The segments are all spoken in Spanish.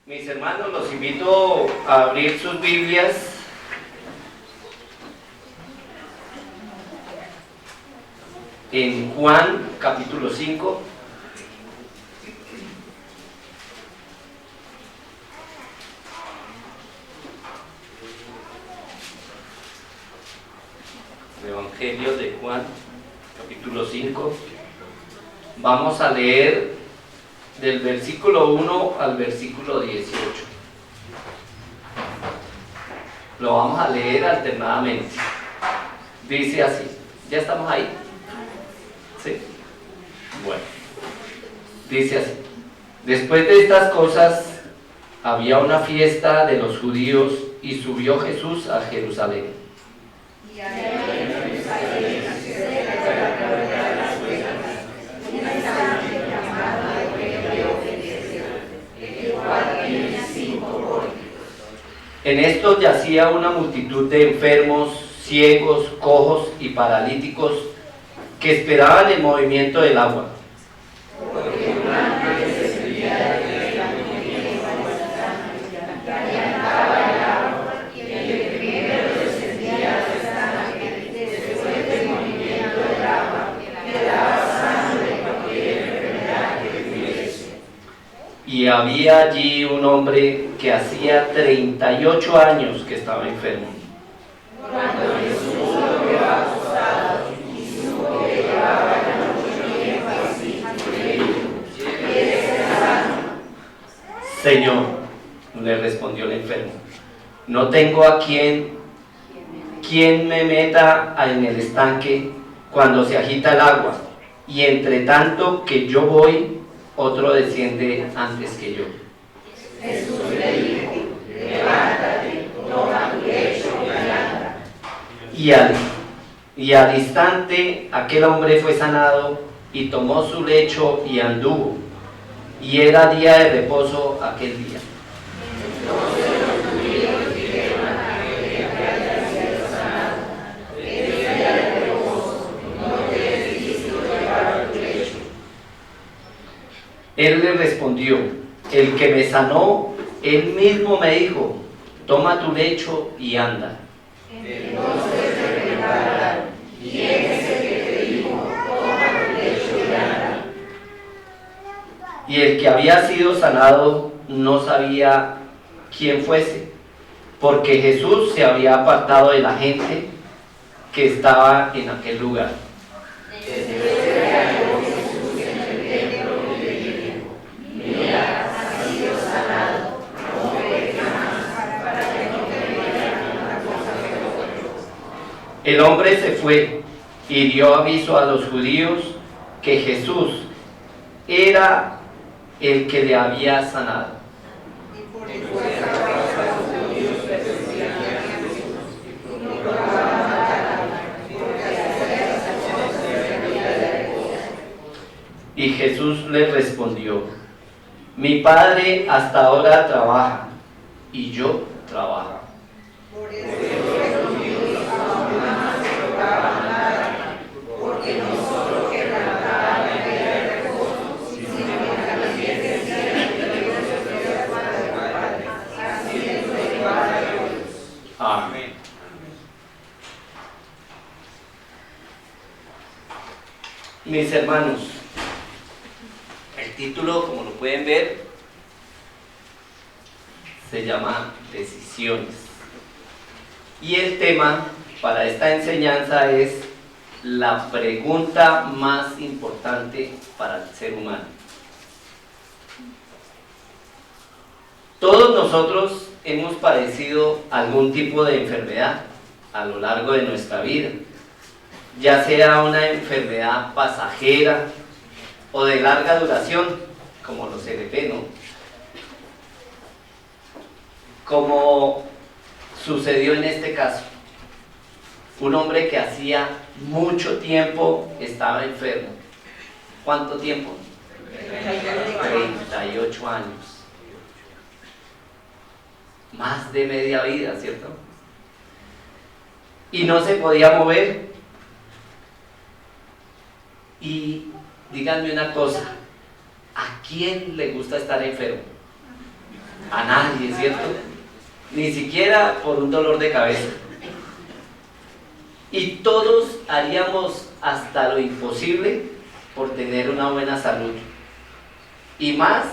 Mis hermanos, los invito a abrir sus Biblias en Juan capítulo 5. Evangelio de Juan capítulo 5. Vamos a leer del versículo 1 al versículo 18. Lo vamos a leer alternadamente. Dice así. ¿Ya estamos ahí? ¿Sí? Bueno. Dice así. Después de estas cosas, había una fiesta de los judíos y subió Jesús a Jerusalén. Y había en Jerusalén, cerca de la puerta de las ovejas, un estanque llamado Hebreo Bethesda, el cual tiene 5 pórticos. En esto yacía una multitud de enfermos, ciegos, cojos y paralíticos que esperaban el movimiento del agua. Porque durante se servía de la movimiento calentaba el agua, y el primero descendía al estanque después del movimiento del agua, quedaba sano de cualquier enfermedad que tuviese. Y había allí un hombre que hacía 38 años que estaba enfermo. Cuando Jesús lo vio acostado y supo que llevaba ya mucho tiempo así, le dijo: ¿quieres ser sano? Señor, le respondió el enfermo, no tengo a quien me meta en el estanque cuando se agita el agua, y entre tanto que yo voy, otro desciende antes que yo. Jesús le dijo: levántate, toma tu lecho y anda. Y al instante aquel hombre fue sanado y tomó su lecho y anduvo. Y era día de reposo aquel día. Entonces los judíos dijeron a aquel que había sido sanado: es día de reposo, no te es lícito llevar tu lecho. Él le respondió: el que me sanó, él mismo me dijo, toma tu lecho y anda. Entonces le preguntaron: ¿quién es el que te dijo, toma tu lecho y anda? Y el que había sido sanado no sabía quién fuese, porque Jesús se había apartado de la gente que estaba en aquel lugar. Después se halló Jesús en el templo y le dijo: mira, has sido sanado, no peques más, para que no te digan una cosa peor. El hombre se fue y dio aviso a los judíos que Jesús era el que le había sanado. Por esta causa los judíos perseguían a Jesús y no proclamaban matarlo, porque hacía esas cosas en día de reposo. Y Jesús le respondió: mi Padre hasta ahora trabaja, y yo trabajo. Por eso los judíos aún más se proclamaban matarlo, porque no solo quebrantaban el día de reposo, sino que también decían que Dios es Padre del Padre, haciendo igual a Dios. Amén. Mis hermanos, el título, como lo pueden ver, se llama Decisiones. Y el tema para esta enseñanza es la pregunta más importante para el ser humano. Todos nosotros hemos padecido algún tipo de enfermedad a lo largo de nuestra vida, ya sea una enfermedad pasajera o de larga duración, como los CRP, ¿no? Como sucedió en este caso. Un hombre que hacía mucho tiempo estaba enfermo. ¿Cuánto tiempo? 38 años. Más de media vida, ¿cierto? Y no se podía mover. Y díganme una cosa, ¿a quién le gusta estar enfermo? A nadie, ¿cierto? Ni siquiera por un dolor de cabeza. Y todos haríamos hasta lo imposible por tener una buena salud. Y más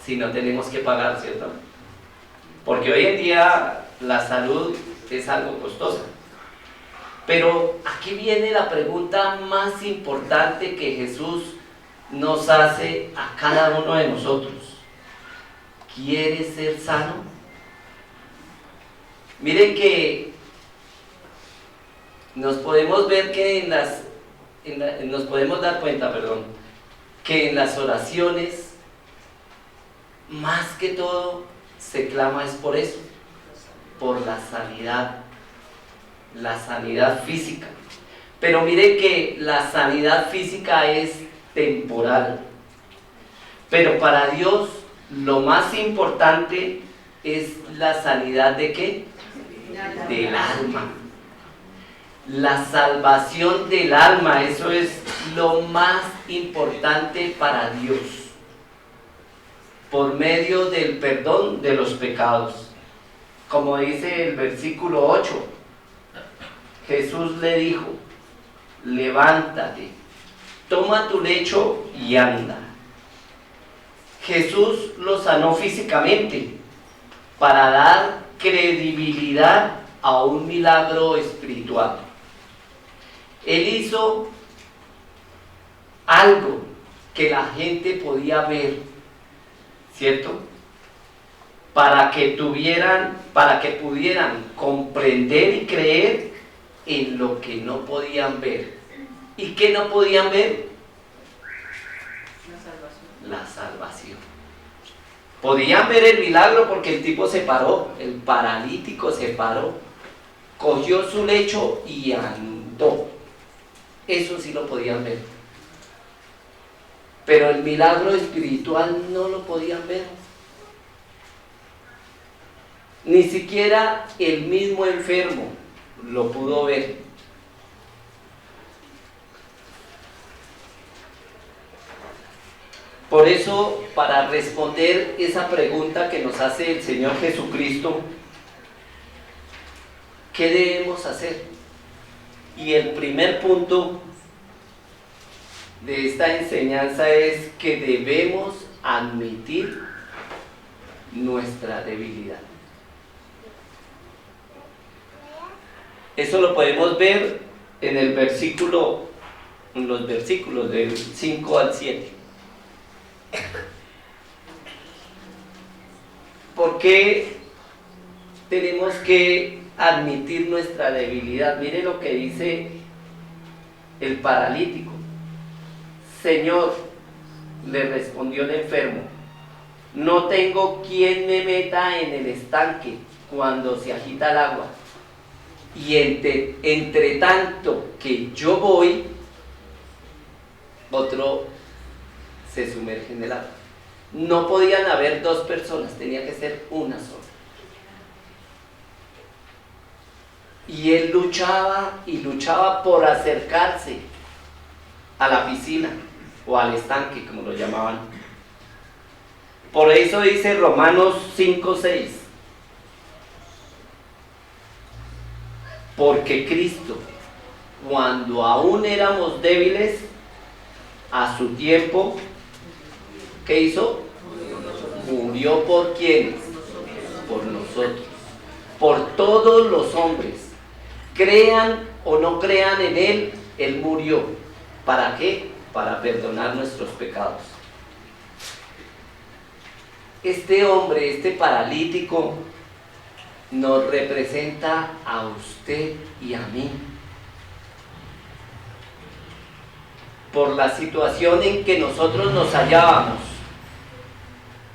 si no tenemos que pagar, ¿cierto? Porque hoy en día la salud es algo costosa. Pero aquí viene la pregunta más importante que Jesús nos hace a cada uno de nosotros. ¿Quieres ser sano? Miren que nos podemos ver que nos podemos dar cuenta, que en las oraciones, más que todo, se clama es por eso, por la sanidad física. Pero mire que la sanidad física es temporal. Pero para Dios lo más importante es la sanidad ¿de qué? Del alma. La salvación del alma, eso es lo más importante para Dios. Por medio del perdón de los pecados. Como dice el versículo 8, Jesús le dijo: levántate, toma tu lecho y anda. Jesús lo sanó físicamente para dar credibilidad a un milagro espiritual. Él hizo algo que la gente podía ver, ¿cierto? Para que pudieran comprender y creer en lo que no podían ver. ¿Y qué no podían ver? La salvación. Podían ver el milagro porque el tipo se paró, el paralítico se paró, cogió su lecho y andó. Eso sí lo podían ver. Pero el milagro espiritual no lo podían ver. Ni siquiera el mismo enfermo lo pudo ver. Por eso, para responder esa pregunta que nos hace el Señor Jesucristo, ¿qué debemos hacer? Y el primer punto de esta enseñanza es que debemos admitir nuestra debilidad. Eso lo podemos ver en los versículos del 5 al 7. ¿Por qué tenemos que admitir nuestra debilidad? Mire lo que dice el paralítico. Señor, le respondió el enfermo, no tengo quien me meta en el estanque cuando se agita el agua. Y entre tanto que yo voy, otro se sumerge en el agua. No podían haber dos personas, tenía que ser una sola. Y él luchaba y luchaba por acercarse a la piscina o al estanque, como lo llamaban. Por eso dice Romanos 5:6. Porque Cristo, cuando aún éramos débiles, a su tiempo, ¿qué hizo? Murió por ¿quiénes? Por nosotros, por todos los hombres. Crean o no crean en Él, Él murió. ¿Para qué? Para perdonar nuestros pecados. Este hombre, este paralítico, nos representa a usted y a mí. Por la situación en que nosotros nos hallábamos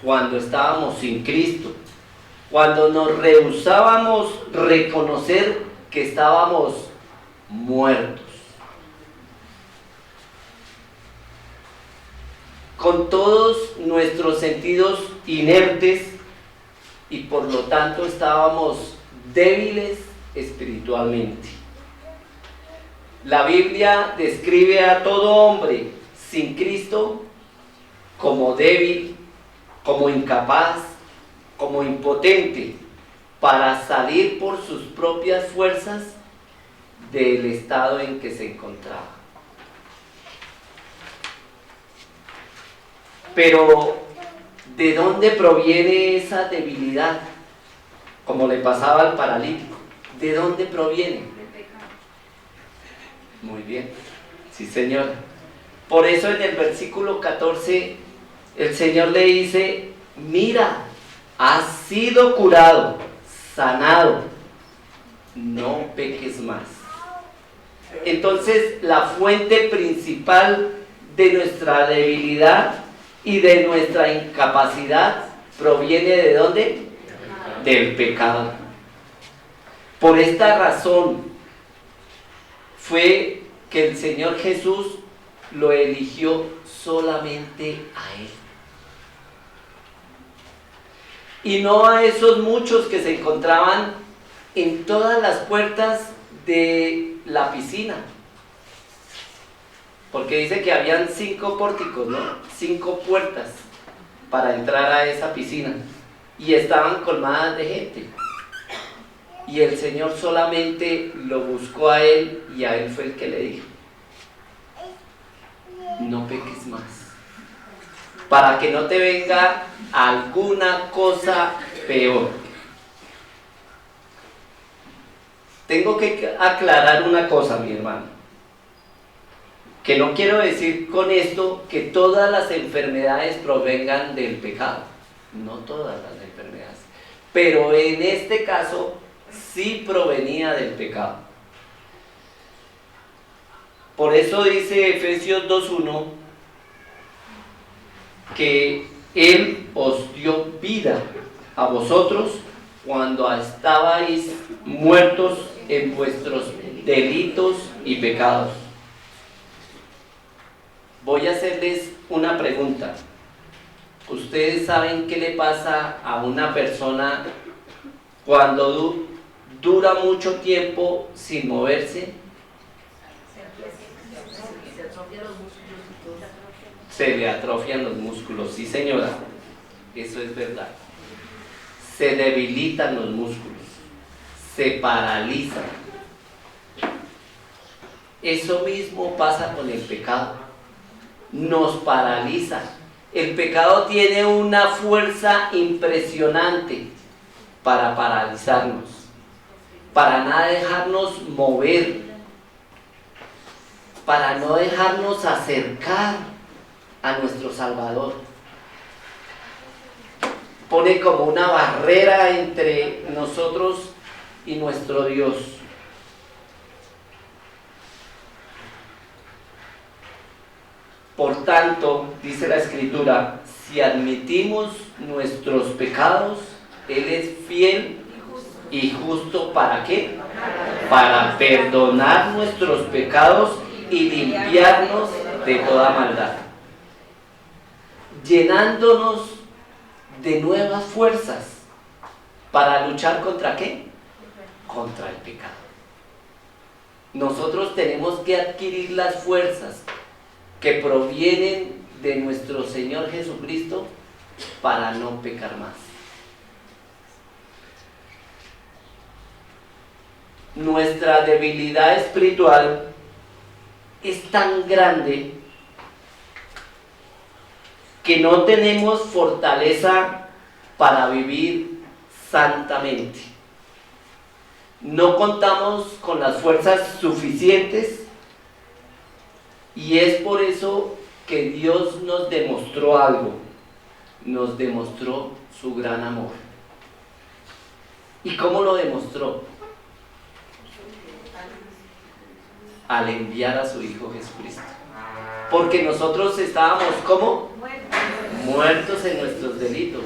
cuando estábamos sin Cristo, cuando nos rehusábamos reconocer que estábamos muertos. Con todos nuestros sentidos inertes y por lo tanto estábamos débiles espiritualmente. La Biblia describe a todo hombre sin Cristo como débil, como incapaz, como impotente para salir por sus propias fuerzas del estado en que se encontraba. Pero, ¿de dónde proviene esa debilidad? Como le pasaba al paralítico. ¿De dónde proviene? Muy bien. Sí, Señor. Por eso en el versículo 14, el Señor le dice, mira, has sido curado, sanado, no peques más. Entonces, la fuente principal de nuestra debilidad y de nuestra incapacidad proviene ¿de dónde? Del pecado. Por esta razón fue que el Señor Jesús lo eligió solamente a Él. Y no a esos muchos que se encontraban en todas las puertas de la piscina. Porque dice que habían 5 pórticos, ¿no? 5 puertas para entrar a esa piscina. Y estaban colmadas de gente. Y el Señor solamente lo buscó a él y a él fue el que le dijo, no peques más, para que no te venga alguna cosa peor. Tengo que aclarar una cosa, mi hermano, que no quiero decir con esto que todas las enfermedades provengan del pecado, no todas las enfermedades, pero en este caso sí provenía del pecado. Por eso dice Efesios 2:1 que Él os dio vida a vosotros cuando estabais muertos en vuestros delitos y pecados. Voy a hacerles una pregunta. ¿Ustedes saben qué le pasa a una persona cuando dura mucho tiempo sin moverse? Se le atrofian los músculos, sí señora, eso es verdad. Se debilitan los músculos, se paralizan. Eso mismo pasa con el pecado, nos paraliza. El pecado tiene una fuerza impresionante para paralizarnos, para no dejarnos mover, para no dejarnos acercar a nuestro Salvador. Pone como una barrera entre nosotros y nuestro Dios. Por tanto, dice la Escritura, si admitimos nuestros pecados, Él es fiel y justo, ¿para qué? Para perdonar nuestros pecados y limpiarnos de toda maldad, llenándonos de nuevas fuerzas para luchar ¿contra qué? Contra el pecado. Nosotros tenemos que adquirir las fuerzas que provienen de nuestro Señor Jesucristo para no pecar más. Nuestra debilidad espiritual es tan grande que no tenemos fortaleza para vivir santamente. No contamos con las fuerzas suficientes y es por eso que Dios nos demostró algo, nos demostró su gran amor. ¿Y cómo lo demostró? Al enviar a su Hijo Jesucristo. Porque nosotros estábamos ¿cómo? Muertos en nuestros delitos,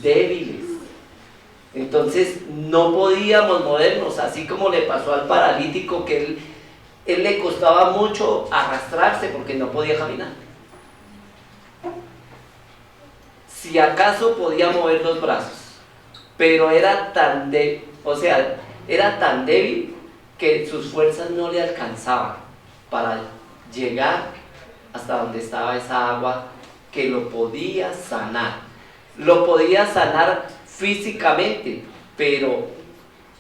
débiles. Entonces no podíamos movernos, así como le pasó al paralítico, que él le costaba mucho arrastrarse porque no podía caminar. Si acaso podía mover los brazos, pero era tan débil que sus fuerzas no le alcanzaban para llegar hasta donde estaba esa agua que lo podía sanar. Lo podía sanar físicamente, pero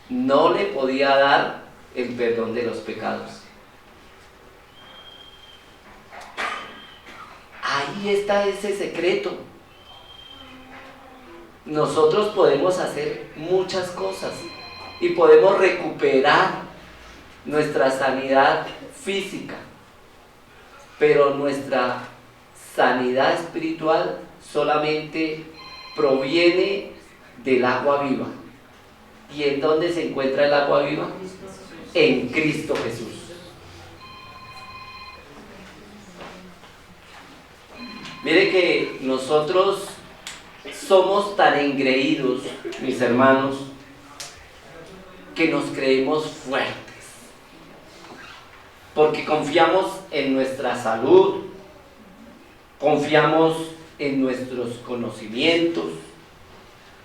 no le podía dar el perdón de los pecados. Ahí está ese secreto. Nosotros podemos hacer muchas cosas y podemos recuperar nuestra sanidad física, pero nuestra sanidad espiritual solamente proviene del agua viva. ¿Y en dónde se encuentra el agua viva? En Cristo Jesús. Mire que nosotros somos tan engreídos, mis hermanos, que nos creemos fuertes, porque confiamos en nuestra salud, confiamos en nuestros conocimientos,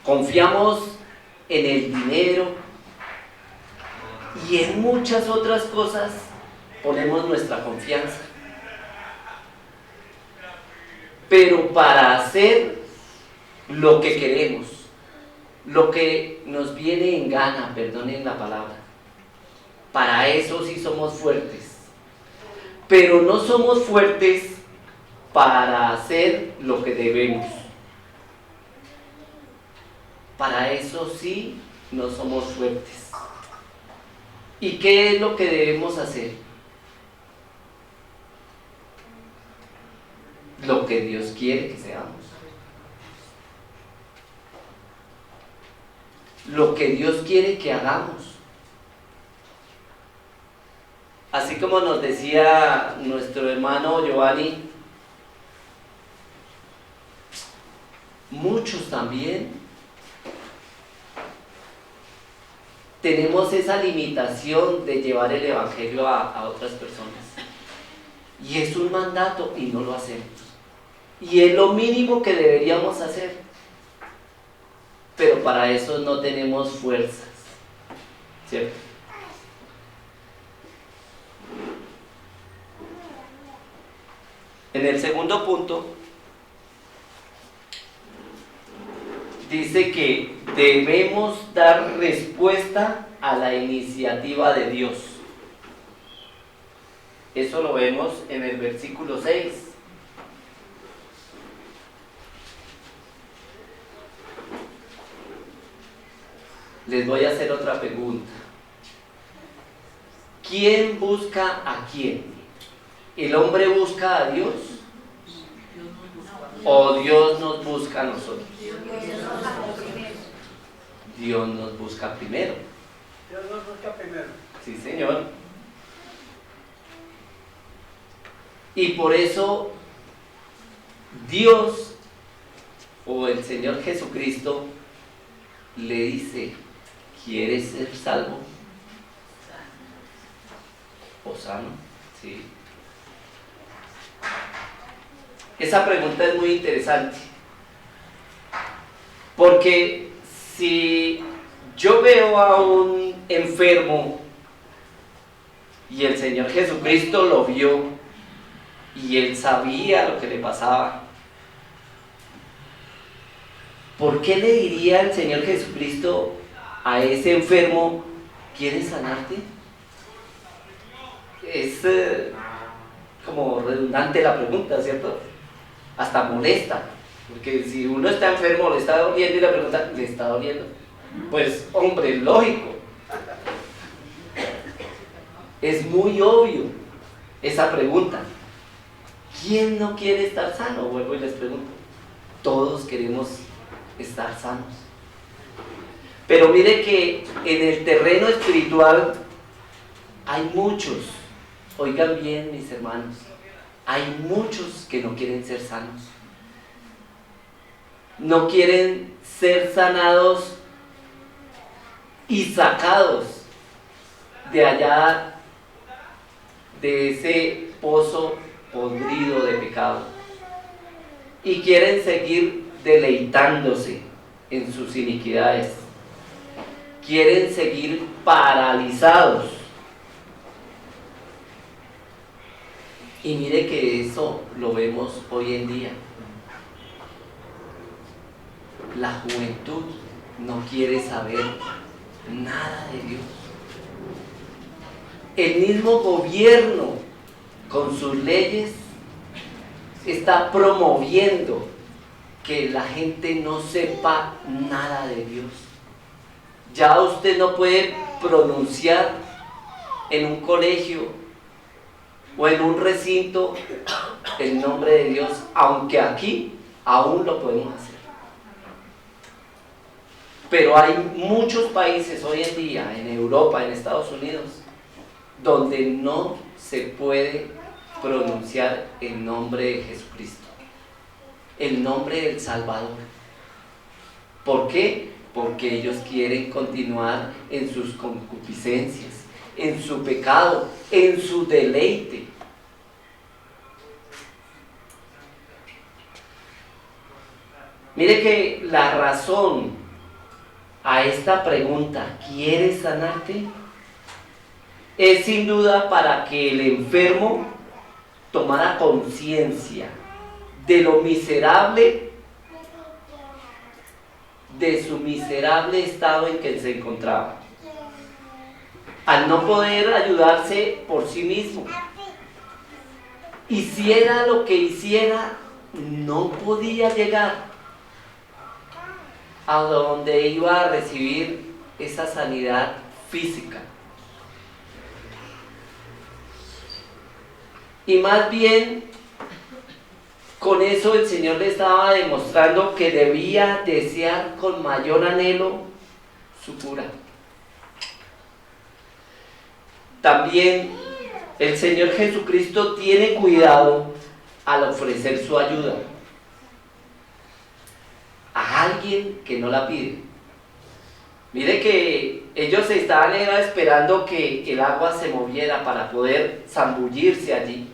confiamos en el dinero y en muchas otras cosas ponemos nuestra confianza. Pero para hacer lo que queremos, lo que nos viene en gana, perdonen la palabra, para eso sí somos fuertes. Pero no somos fuertes para hacer lo que debemos. Para eso sí no somos fuertes. ¿Y qué es lo que debemos hacer? Lo que Dios quiere que seamos. Lo que Dios quiere que hagamos. Así como nos decía nuestro hermano Giovanni, muchos también tenemos esa limitación de llevar el evangelio a otras personas. Y es un mandato y no lo hacemos. Y es lo mínimo que deberíamos hacer. Pero para eso no tenemos fuerzas, ¿cierto? En el segundo punto, dice que debemos dar respuesta a la iniciativa de Dios. Eso lo vemos en el versículo 6. Les voy a hacer otra pregunta. ¿Quién busca a quién? ¿El hombre busca a Dios? ¿O Dios nos busca a nosotros? Dios nos busca primero. Dios nos busca primero. Sí, Señor. Y por eso Dios o el Señor Jesucristo le dice: ¿quieres ser salvo o sano? Sí. Esa pregunta es muy interesante, porque si yo veo a un enfermo y el Señor Jesucristo lo vio y Él sabía lo que le pasaba, ¿por qué le diría el Señor Jesucristo a ese enfermo: ¿quieres sanarte? Es como redundante la pregunta, ¿cierto? Hasta molesta, porque si uno está enfermo, le está doliendo y la pregunta: ¿le está doliendo? Pues hombre, lógico. Es muy obvio esa pregunta. ¿Quién no quiere estar sano? Vuelvo y les pregunto. Todos queremos estar sanos. Pero mire que en el terreno espiritual hay muchos, oigan bien mis hermanos, hay muchos que no quieren ser sanos. No quieren ser sanados y sacados de allá, de ese pozo podrido de pecado. Y quieren seguir deleitándose en sus iniquidades. Quieren seguir paralizados. Y mire que eso lo vemos hoy en día. La juventud no quiere saber nada de Dios. El mismo gobierno, con sus leyes, está promoviendo que la gente no sepa nada de Dios. Ya usted no puede pronunciar en un colegio o en un recinto el nombre de Dios, aunque aquí aún lo podemos hacer. Pero hay muchos países hoy en día, en Europa, en Estados Unidos, donde no se puede pronunciar el nombre de Jesucristo, el nombre del Salvador. ¿Por qué? Porque ellos quieren continuar en sus concupiscencias, en su pecado, en su deleite. Mire que la razón a esta pregunta, ¿quieres sanarte?, es sin duda para que el enfermo tomara conciencia de lo miserable, de su miserable estado en que se encontraba, al no poder ayudarse por sí mismo. Hiciera lo que hiciera, no podía llegar a donde iba a recibir esa sanidad física. Y más bien, con eso el Señor le estaba demostrando que debía desear con mayor anhelo su cura. También el Señor Jesucristo tiene cuidado al ofrecer su ayuda a alguien que no la pide. Mire que ellos estaban esperando que el agua se moviera para poder zambullirse allí.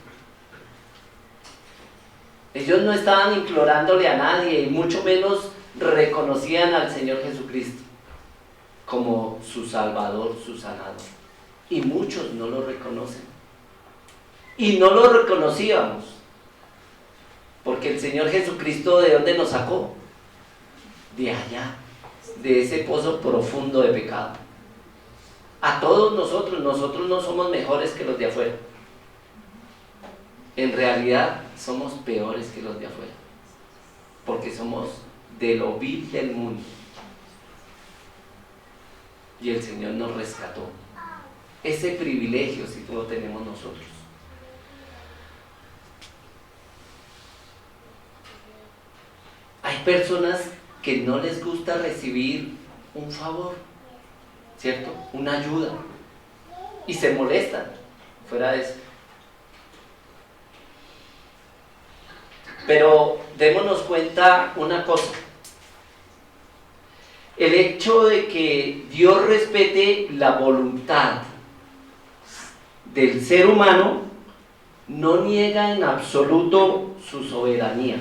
Ellos no estaban implorándole a nadie y mucho menos reconocían al Señor Jesucristo como su Salvador, su sanador. Y muchos no lo reconocen. Y no lo reconocíamos. Porque el Señor Jesucristo, ¿de dónde nos sacó? De allá, de ese pozo profundo de pecado. A todos nosotros no somos mejores que los de afuera. En realidad somos peores que los de afuera, porque somos de lo vil del mundo. Y el Señor nos rescató. Ese privilegio sí lo tenemos nosotros. Hay personas que no les gusta recibir un favor, ¿cierto? Una ayuda. Y se molestan fuera de eso. Pero démonos cuenta una cosa. El hecho de que Dios respete la voluntad del ser humano no niega en absoluto su soberanía.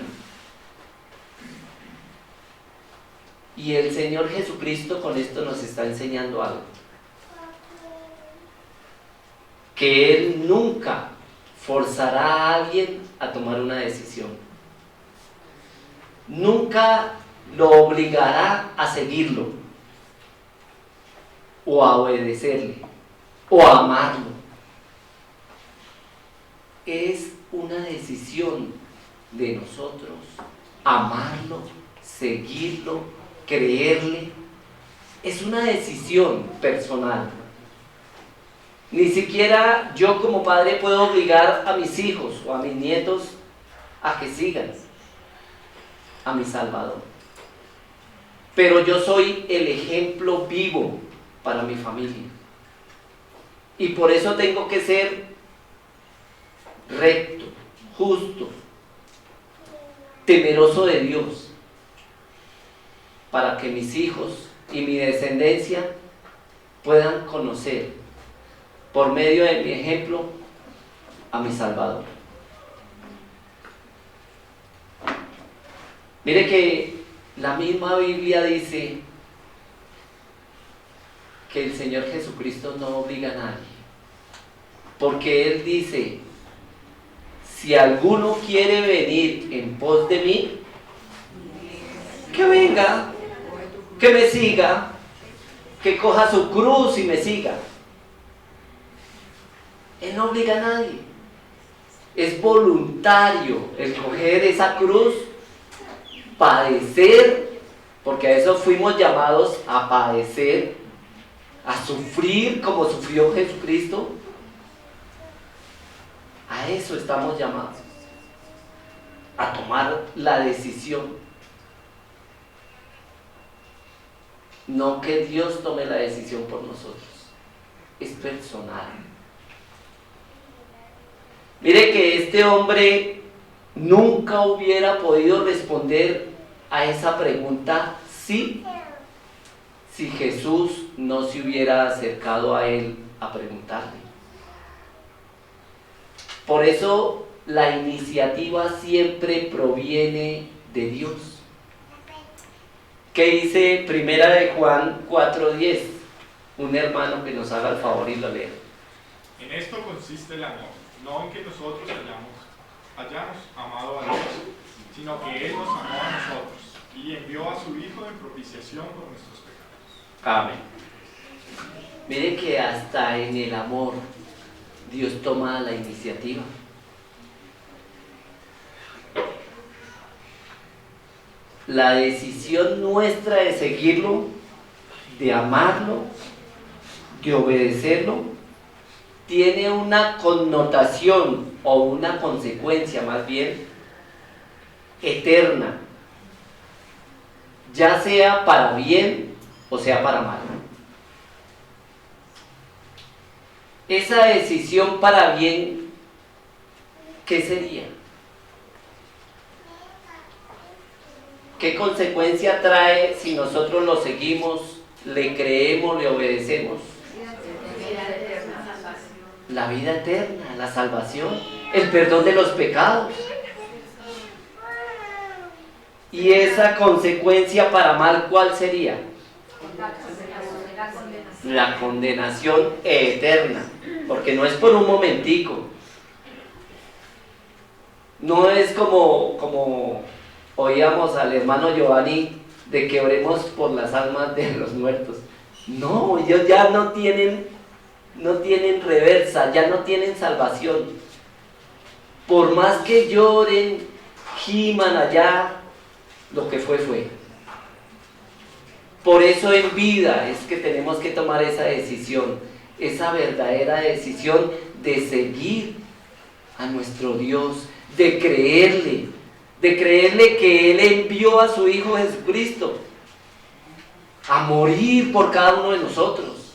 Y el Señor Jesucristo con esto nos está enseñando algo. Que Él nunca forzará a alguien a tomar una decisión. Nunca lo obligará a seguirlo, o a obedecerle, o a amarlo. Es una decisión de nosotros amarlo, seguirlo, creerle. Es una decisión personal. Ni siquiera yo como padre puedo obligar a mis hijos o a mis nietos a que sigan a mi Salvador. Pero yo soy el ejemplo vivo para mi familia. Y por eso tengo que ser recto, justo, temeroso de Dios, para que mis hijos y mi descendencia puedan conocer, por medio de mi ejemplo, a mi Salvador. Mire que la misma Biblia dice que el Señor Jesucristo no obliga a nadie, porque Él dice: si alguno quiere venir en pos de mí, que venga, que me siga, que coja su cruz y me siga. Él no obliga a nadie. Es voluntario el coger esa cruz, padecer, porque a eso fuimos llamados, a padecer, a sufrir como sufrió Jesucristo. A eso estamos llamados, a tomar la decisión. No que Dios tome la decisión por nosotros, es personal. Mire que este hombre nunca hubiera podido responder a esa pregunta si Jesús no se hubiera acercado a él a preguntarle. Por eso la iniciativa siempre proviene de Dios. ¿Qué dice Primera de Juan 4:10? Un hermano que nos haga el favor y lo lea. En esto consiste el amor, no en que nosotros hayamos amado a Dios, sino que Él nos amó a nosotros y envió a su Hijo en propiciación por nuestros pecados. Amén. Mire que hasta en el amor Dios toma la iniciativa. La decisión nuestra de seguirlo, de amarlo, de obedecerlo, tiene una connotación o una consecuencia más bien eterna, ya sea para bien o sea para mal. Esa decisión para bien, ¿qué sería? ¿Qué consecuencia trae si nosotros lo seguimos, le creemos, le obedecemos? La vida eterna, la salvación, el perdón de los pecados. Y esa consecuencia para mal, ¿cuál sería? La condenación eterna, porque no es por un momentico. No es como oíamos al hermano Giovanni de que oremos por las almas de los muertos. No, ellos ya no tienen reversa, ya no tienen salvación. Por más que lloren, giman allá, lo que fue. Por eso en vida es que tenemos que tomar esa decisión, esa verdadera decisión de seguir a nuestro Dios, de creerle que Él envió a su Hijo Jesucristo a morir por cada uno de nosotros.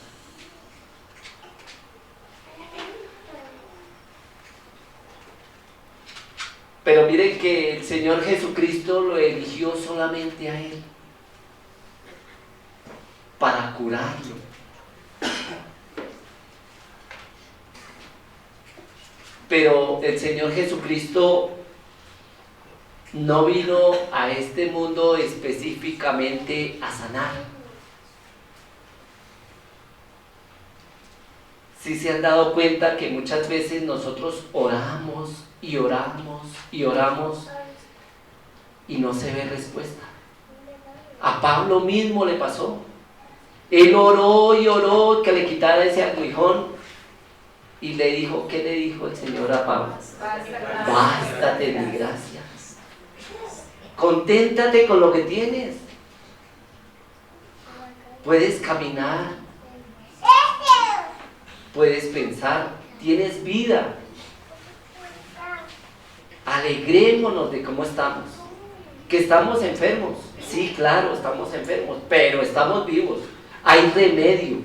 Pero miren que el Señor Jesucristo lo eligió solamente a Él para curarlo. Pero el Señor Jesucristo no vino a este mundo específicamente a sanar. ¿Sí se han dado cuenta que muchas veces nosotros oramos y oramos y oramos y no se ve respuesta? A Pablo mismo le pasó. Él oró y oró que le quitara ese aguijón y le dijo, ¿qué le dijo el Señor a Pablo? Bástate mi gracia. Conténtate con lo que tienes. Puedes caminar, puedes pensar, tienes vida. Alegrémonos de cómo estamos. Que estamos enfermos, sí, claro, estamos enfermos, pero estamos vivos. Hay remedio,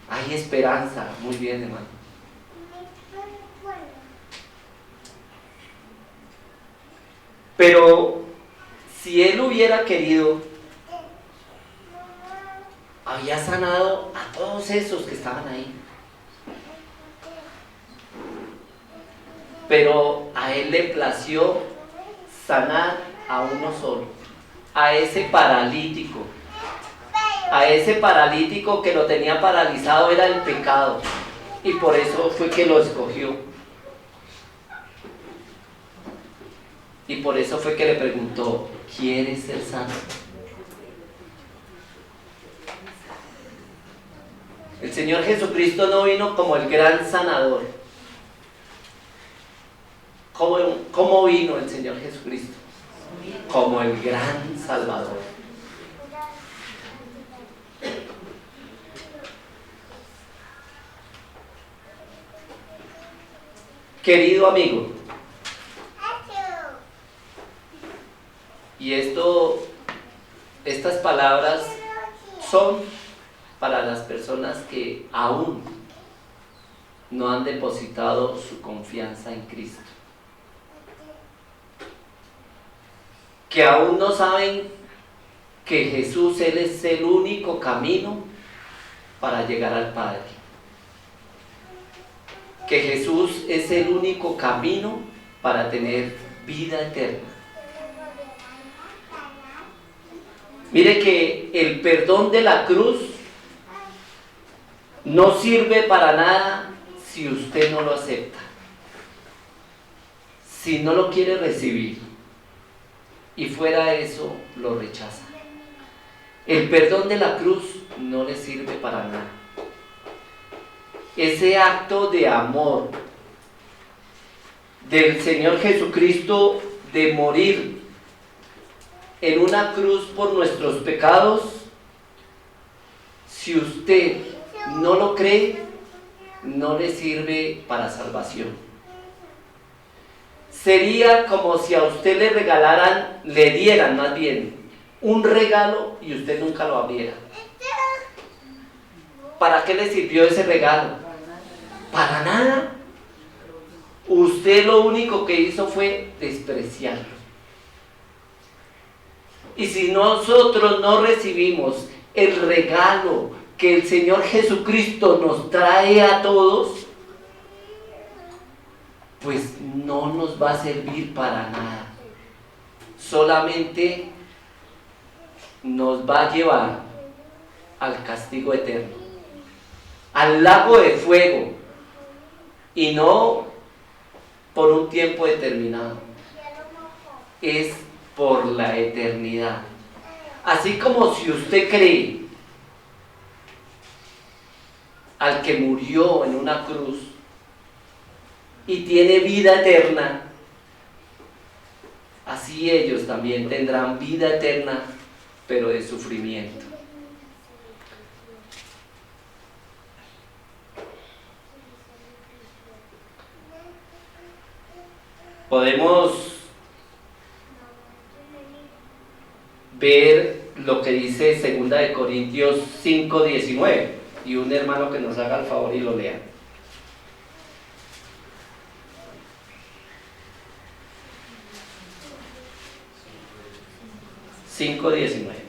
hay esperanza. Muy bien, hermano. Pero si Él hubiera querido, había sanado a todos esos que estaban ahí. Pero a Él le plació sanar a uno solo, a ese paralítico. A ese paralítico que lo tenía paralizado era el pecado. Y por eso fue que lo escogió. Y por eso fue que le preguntó, ¿quieres ser sano? Señor Jesucristo no vino como el gran sanador. ¿Cómo vino el Señor Jesucristo? Como el gran Salvador. Querido amigo, y estas palabras son para las personas que aún no han depositado su confianza en Cristo, que aún no saben que Jesús, Él es el único camino para llegar al Padre, que Jesús es el único camino para tener vida eterna. Mire que el perdón de la cruz no sirve para nada si usted no lo acepta, si no lo quiere recibir y fuera de eso lo rechaza. El perdón de la cruz no le sirve para nada. Ese acto de amor del Señor Jesucristo de morir en una cruz por nuestros pecados, si usted no lo cree, no le sirve para salvación. Sería como si a usted le dieran más bien un regalo y usted nunca lo abriera. ¿Para qué le sirvió ese regalo? Para nada. Usted lo único que hizo fue despreciarlo. Y si nosotros no recibimos el regalo que el Señor Jesucristo nos trae a todos, pues no nos va a servir para nada. Solamente nos va a llevar al castigo eterno, al lago de fuego, y no por un tiempo determinado, es por la eternidad. Así como si usted cree al que murió en una cruz y tiene vida eterna, así ellos también tendrán vida eterna, pero de sufrimiento. Podemos ver lo que dice 2 Corintios 5:19, y un hermano que nos haga el favor y lo lea. 5:19.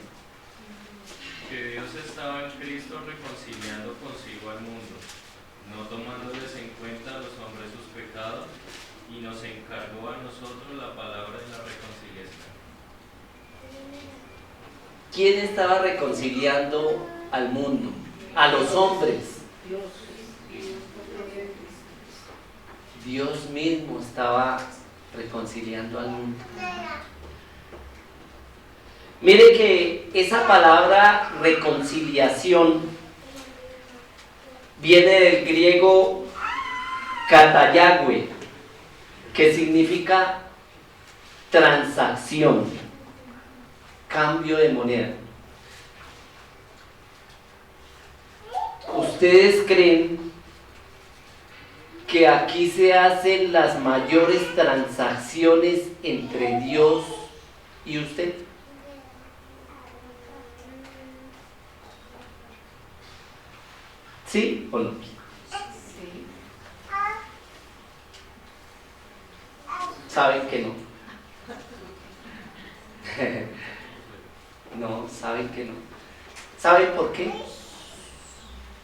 Que Dios estaba en Cristo reconciliando consigo al mundo, no tomándoles en cuenta a los hombres sus pecados, y nos encargó a nosotros la palabra de la reconciliación. ¿Quién estaba reconciliando al mundo? A los hombres. Dios mismo estaba reconciliando al mundo. Mire que esa palabra reconciliación viene del griego katayagüe, que significa transacción, cambio de moneda. ¿Ustedes creen que aquí se hacen las mayores transacciones entre Dios y usted? ¿Sí o no? Sí. ¿Saben que no? No, saben que no. ¿Saben por qué?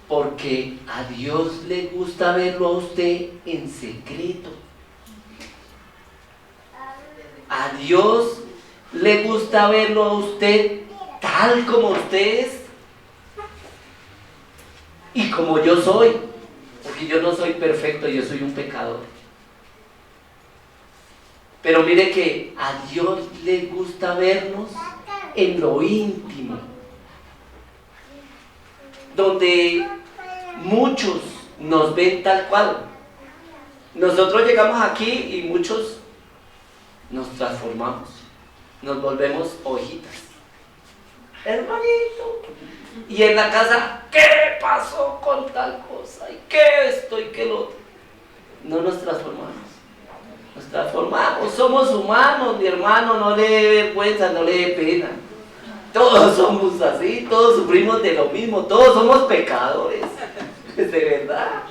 Porque a Dios le gusta verlo a usted en secreto. A Dios le gusta verlo a usted tal como usted es y como yo soy, porque yo no soy perfecto, yo soy un pecador. Pero mire que a Dios le gusta vernos en lo íntimo, donde muchos nos ven tal cual. Nosotros llegamos aquí y muchos nos transformamos, nos volvemos ovejitas. Hermanito, y en la casa, ¿qué pasó con tal cosa? ¿Y qué esto y qué lo otro? No nos transformamos. Nos transformamos, somos humanos, mi hermano, no le dé vergüenza, no le dé pena. Todos somos así, todos sufrimos de lo mismo, todos somos pecadores, de verdad.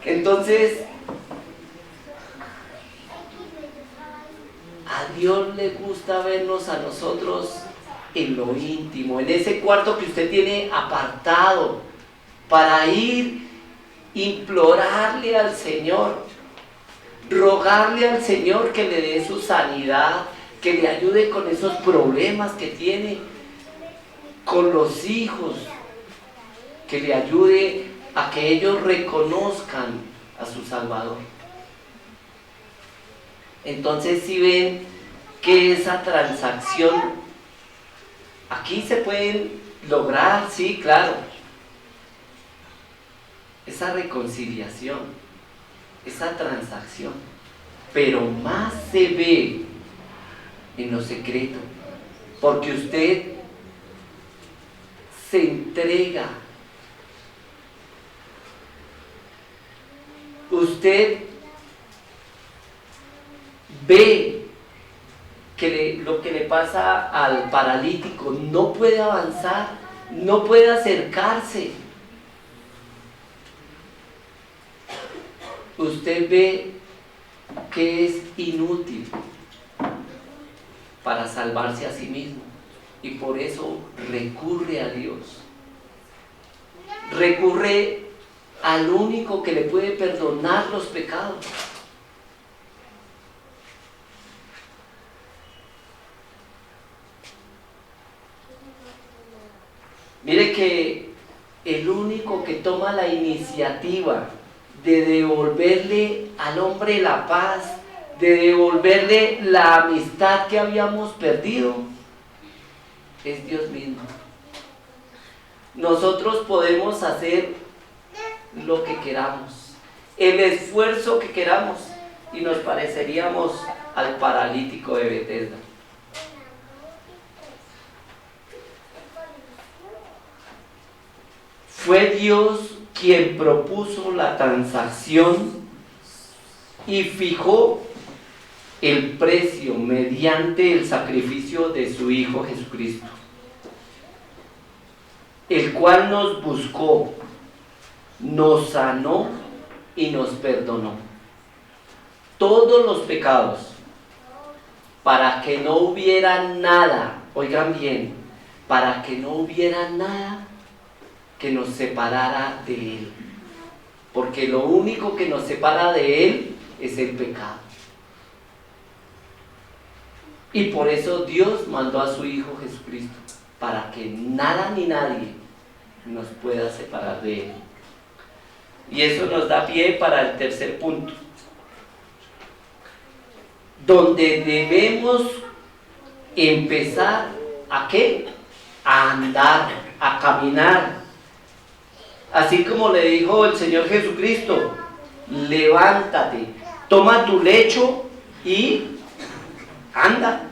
Entonces, a Dios le gusta vernos a nosotros en lo íntimo, en ese cuarto que usted tiene apartado para ir, implorarle al Señor, rogarle al Señor que le dé su sanidad, que le ayude con esos problemas que tiene con los hijos, que le ayude a que ellos reconozcan a su Salvador. Entonces, si ven que esa transacción aquí se pueden lograr, sí, claro, esa reconciliación, esa transacción, pero más se ve en lo secreto, porque usted se entrega, usted ve que lo que le pasa al paralítico, no puede avanzar, no puede acercarse. Usted ve que es inútil para salvarse a sí mismo y por eso recurre a Dios. Recurre al único que le puede perdonar los pecados. Mire que el único que toma la iniciativa de devolverle al hombre la paz, de devolverle la amistad que habíamos perdido, es Dios mismo. Nosotros podemos hacer lo que queramos, el esfuerzo que queramos, y nos pareceríamos al paralítico de Betesda. Fue Dios quien propuso la transacción y fijó el precio mediante el sacrificio de su Hijo Jesucristo, el cual nos buscó, nos sanó y nos perdonó todos los pecados, para que no hubiera nada, oigan bien, para que no hubiera nada que nos separara de Él, porque lo único que nos separa de Él es el pecado. Y por eso Dios mandó a su Hijo Jesucristo, para que nada ni nadie nos pueda separar de Él. Y eso nos da pie para el tercer punto, donde debemos empezar ¿a qué? A andar, a caminar. Así como le dijo el Señor Jesucristo, levántate, toma tu lecho y anda.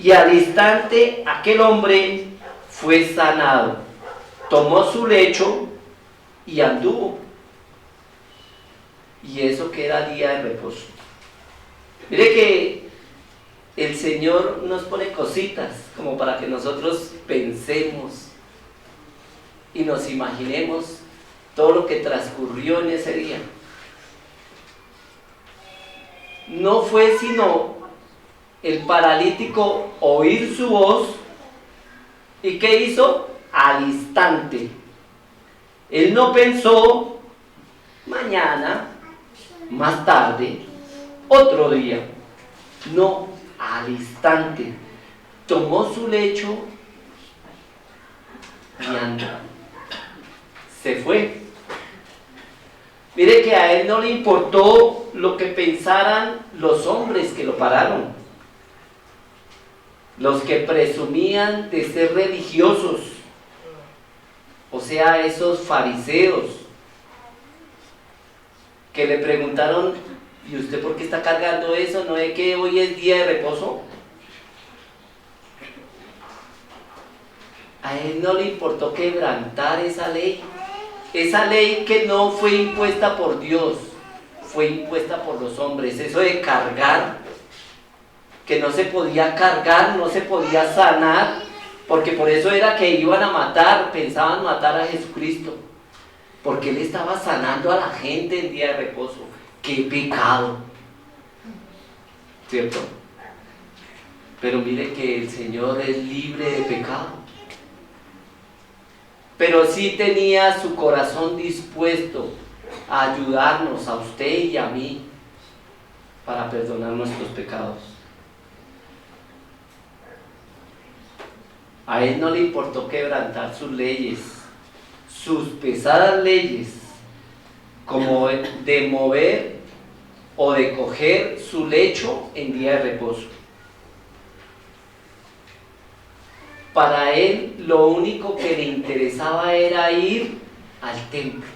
Y al instante aquel hombre fue sanado, tomó su lecho y anduvo. Y eso que era día de reposo. Mire que el Señor nos pone cositas como para que nosotros pensemos y nos imaginemos todo lo que transcurrió en ese día. No fue sino el paralítico oír su voz, ¿y qué hizo? Al instante. Él no pensó mañana, más tarde, otro día. No, al instante. Tomó su lecho y andó. Se fue. Mire que a él no le importó lo que pensaran los hombres que lo pararon, los que presumían de ser religiosos. O sea, esos fariseos que le preguntaron, ¿y usted por qué está cargando eso? ¿No es que hoy es día de reposo? A él no le importó quebrantar esa ley que no fue impuesta por Dios, fue impuesta por los hombres. Eso de cargar, que no se podía cargar, no se podía sanar, porque por eso era que iban a matar, pensaban matar a Jesucristo, porque Él estaba sanando a la gente en día de reposo. ¡Qué pecado! ¿Cierto? Pero mire que el Señor es libre de pecado. Pero sí tenía su corazón dispuesto a ayudarnos, a usted y a mí, para perdonar nuestros pecados. A Él no le importó quebrantar sus leyes, sus pesadas leyes, como de mover o de coger su lecho en día de reposo. Para Él lo único que le interesaba era ir al templo.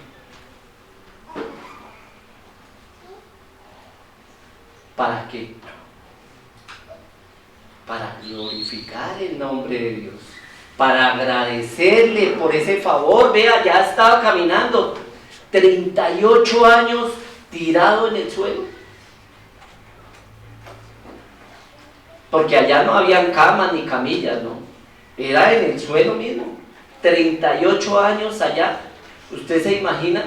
¿Para qué? Para glorificar el nombre de Dios, para agradecerle por ese favor. Vea, ya estaba caminando 38 años tirado en el suelo, porque allá no habían camas ni camillas, ¿no? Era en el suelo mismo. 38 años allá. ¿Usted se imagina?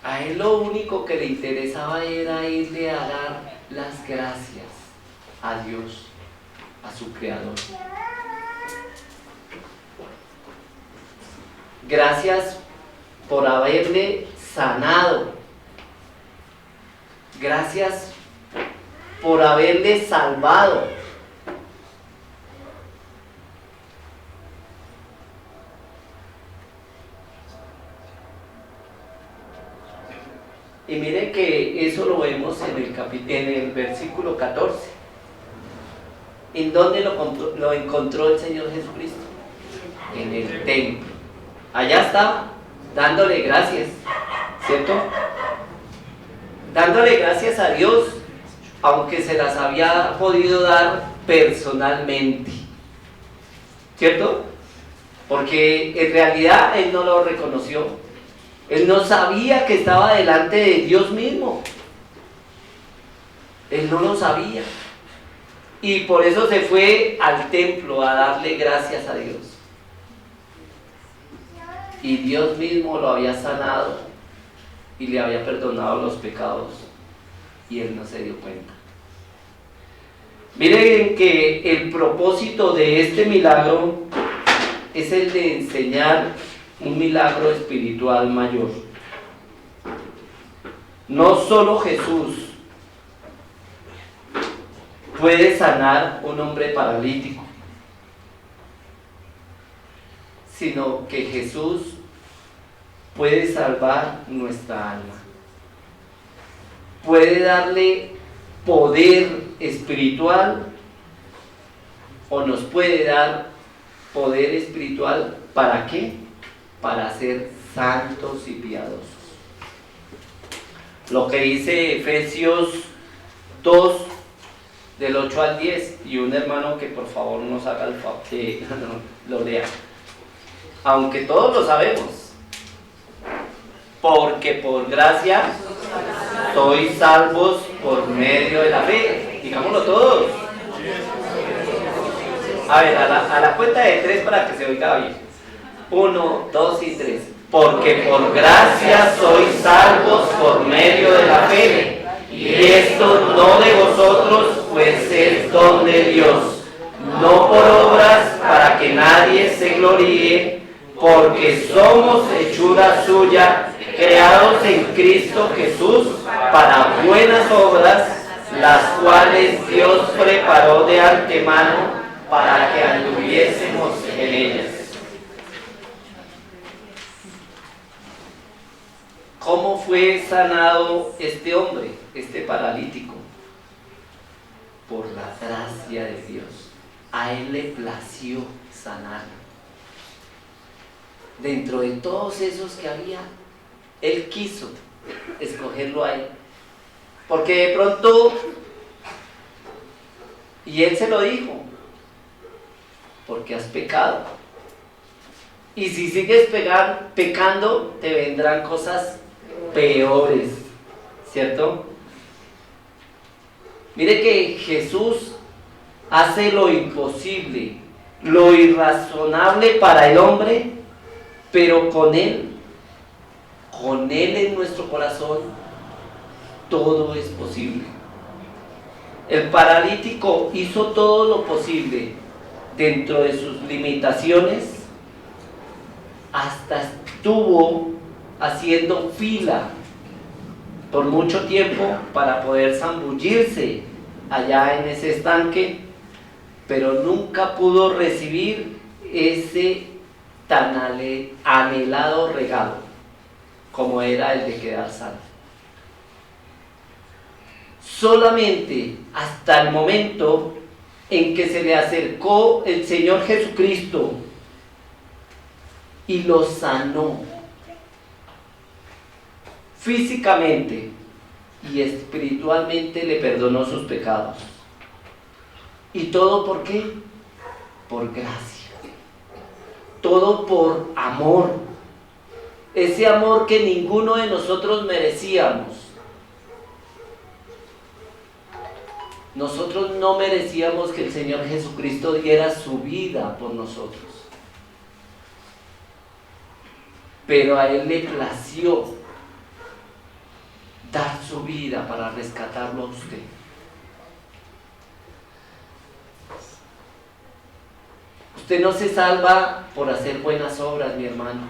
A Él lo único que le interesaba era irle a dar las gracias a Dios, a su Creador. Gracias por haberle sanado. Gracias por haberle salvado. Y mire que eso lo vemos en el versículo 14. ¿En dónde lo encontró el Señor Jesucristo? En el templo. Allá estaba, dándole gracias, ¿cierto? Dándole gracias a Dios, aunque se las había podido dar personalmente, ¿cierto? Porque en realidad Él no lo reconoció. Él no sabía que estaba delante de Dios mismo. Él no lo sabía. Y por eso se fue al templo a darle gracias a Dios. Y Dios mismo lo había sanado y le había perdonado los pecados. Y él no se dio cuenta. Miren que el propósito de este milagro es el de enseñar un milagro espiritual mayor. No solo Jesús puede sanar un hombre paralítico, sino que Jesús puede salvar nuestra alma. Puede darle poder espiritual, o nos puede dar poder espiritual. ¿Para qué? Para ser santos y piadosos. Lo que dice Efesios 2, del 8 al 10, y un hermano que por favor nos haga el favor que lo lea. Aunque todos lo sabemos. Porque por gracia sois salvos por medio de la fe. Digámoslo todos. A ver, a la cuenta de 3 para que se oiga bien. 1, 2 y 3. Porque por gracia sois salvos por medio de la fe. Y esto no de vosotros, pues es don de Dios. No por obras, para que nadie se gloríe, porque somos hechura suya, creados en Cristo Jesús para buenas obras, las cuales Dios preparó de antemano para que anduviésemos en ellas. ¿Cómo fue sanado este hombre, este paralítico? por la gracia de Dios. A Él le plació sanar. Dentro de todos esos que había, Él quiso escogerlo a Él. Porque de pronto, y Él se lo dijo, porque has pecado. Y si sigues pecando, te vendrán cosas peores, ¿cierto? Mire que Jesús hace lo imposible, lo irrazonable para el hombre, pero con Él en nuestro corazón, todo es posible. El paralítico hizo todo lo posible dentro de sus limitaciones, hasta estuvo haciendo fila por mucho tiempo para poder zambullirse allá en ese estanque, pero nunca pudo recibir ese tan anhelado regalo como era el de quedar sano. Solamente hasta el momento en que se le acercó el Señor Jesucristo y lo sanó físicamente y espiritualmente, le perdonó sus pecados. ¿Y todo por qué? Por gracia. Todo por amor. Ese amor que ninguno de nosotros merecíamos. Nosotros no merecíamos que el Señor Jesucristo diera su vida por nosotros. Pero a Él le plació dar su vida para rescatarlo a usted. Usted no se salva por hacer buenas obras, mi hermano.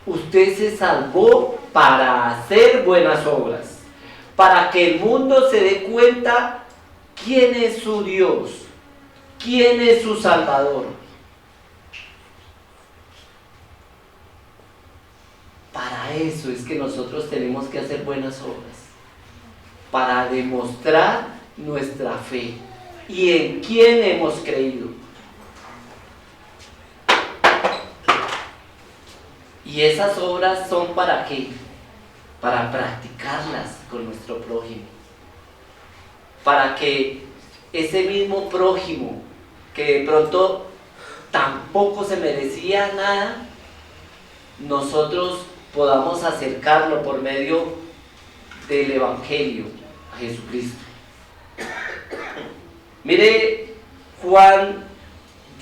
Usted se salvó para hacer buenas obras, para que el mundo se dé cuenta quién es su Dios, quién es su Salvador. Para eso es que nosotros tenemos que hacer buenas obras, para demostrar nuestra fe y en quién hemos creído. Y esas obras son ¿para qué? Para practicarlas con nuestro prójimo, para que ese mismo prójimo que de pronto tampoco se merecía nada, nosotros podamos acercarlo por medio del Evangelio a Jesucristo. Mire Juan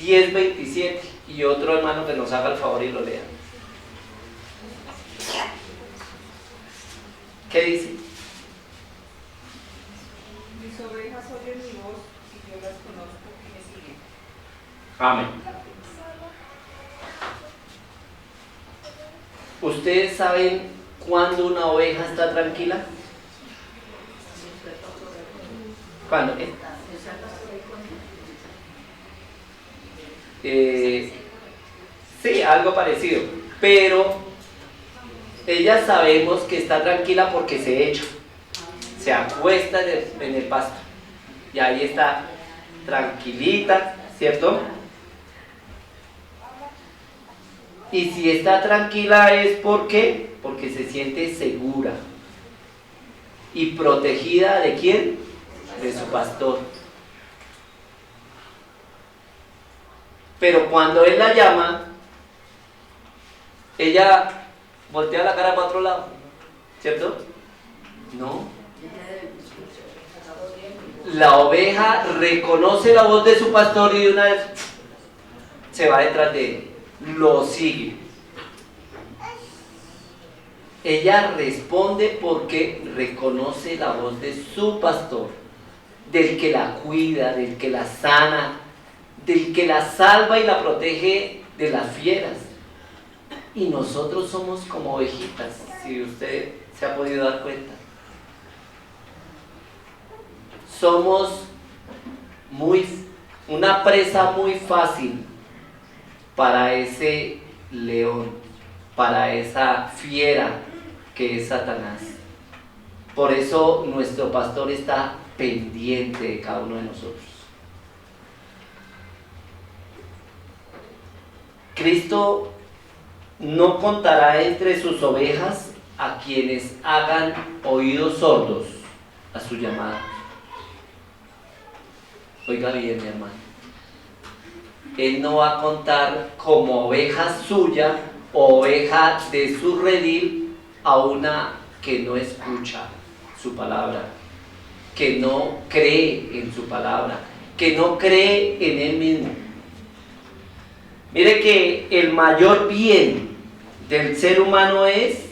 10:27, y otro hermano que nos haga el favor y lo lea. ¿Qué dice? Mis ovejas oyen mi voz y yo las conozco y me siguen. Amén. ¿Ustedes saben cuándo una oveja está tranquila? ¿Cuándo? Sí, algo parecido, pero ella sabemos que está tranquila porque se echa, se acuesta en el pasto y ahí está tranquilita, ¿cierto? Y si está tranquila es porque se siente segura y protegida ¿de quién? De su pastor. Pero cuando él la llama, ella voltea la cara para otro lado, ¿cierto? No. La oveja reconoce la voz de su pastor y de una vez se va detrás de él, lo sigue. Ella responde porque reconoce la voz de su pastor, del que la cuida, del que la sana, del que la salva y la protege de las fieras. Y nosotros somos como ovejitas, si usted se ha podido dar cuenta. Somos una presa muy fácil para ese león, para esa fiera que es Satanás. Por eso nuestro pastor está pendiente de cada uno de nosotros. Cristo no contará entre sus ovejas a quienes hagan oídos sordos a su llamada. Oiga bien, mi hermano. Él no va a contar como oveja suya o oveja de su redil a una que no escucha su palabra, que no cree en su palabra, que no cree en Él mismo. Mire que el mayor bien del ser humano es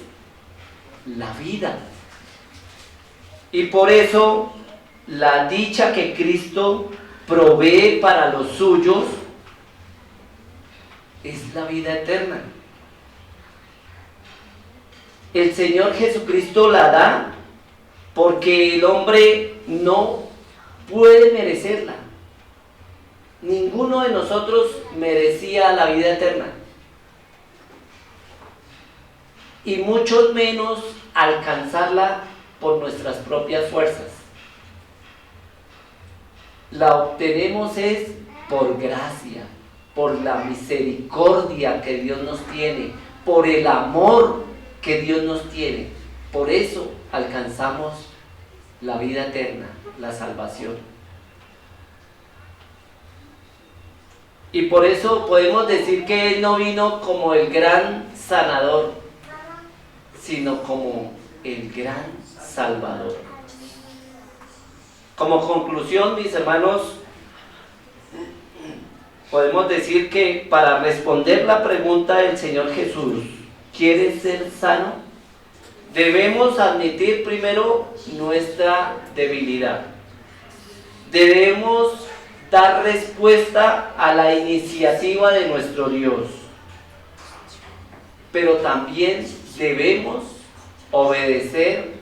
la vida. Y por eso la dicha que Cristo provee para los suyos es la vida eterna. El Señor Jesucristo la da porque el hombre no puede merecerla. Ninguno de nosotros merecía la vida eterna. Y mucho menos alcanzarla por nuestras propias fuerzas. La obtenemos es por gracia, por la misericordia que Dios nos tiene, por el amor que Dios nos tiene. Por eso alcanzamos la vida eterna, la salvación. Y por eso podemos decir que Él no vino como el gran sanador, sino como el gran salvador. Como conclusión, mis hermanos, podemos decir que para responder la pregunta del Señor Jesús, ¿quieres ser sano? Debemos admitir primero nuestra debilidad. Debemos dar respuesta a la iniciativa de nuestro Dios. Pero también debemos obedecer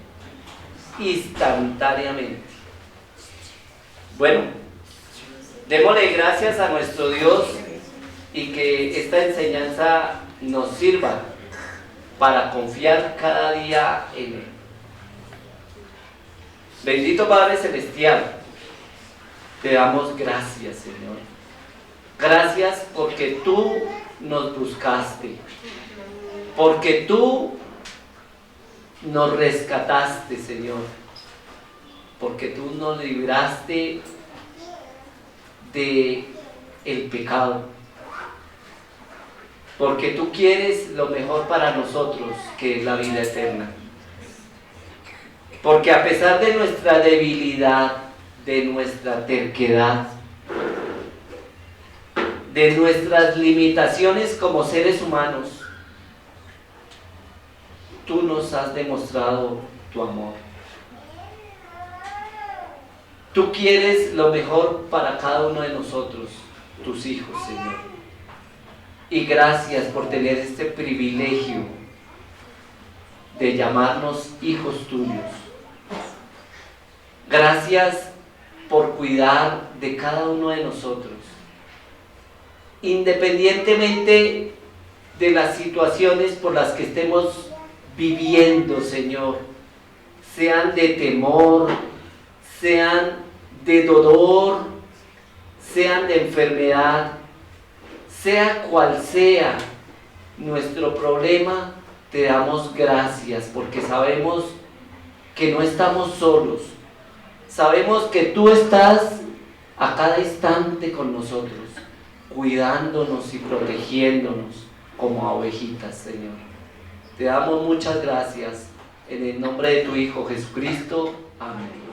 instantáneamente. Bueno, démosle gracias a nuestro Dios y que esta enseñanza nos sirva para confiar cada día en Él. Bendito Padre Celestial, te damos gracias, Señor. Gracias porque tú nos buscaste, porque tú nos rescataste, Señor, porque tú nos libraste de el pecado, porque tú quieres lo mejor para nosotros, que es la vida eterna. Porque a pesar de nuestra debilidad, de nuestra terquedad, de nuestras limitaciones como seres humanos, tú nos has demostrado tu amor. Tú quieres lo mejor para cada uno de nosotros, tus hijos, Señor. Y gracias por tener este privilegio de llamarnos hijos tuyos. Gracias por cuidar de cada uno de nosotros, independientemente de las situaciones por las que estemos viviendo, Señor, sean de temor, sean de dolor, sean de enfermedad, sea cual sea nuestro problema, te damos gracias porque sabemos que no estamos solos. Sabemos que tú estás a cada instante con nosotros, cuidándonos y protegiéndonos como a ovejitas, Señor. Te damos muchas gracias en el nombre de tu Hijo Jesucristo. Amén.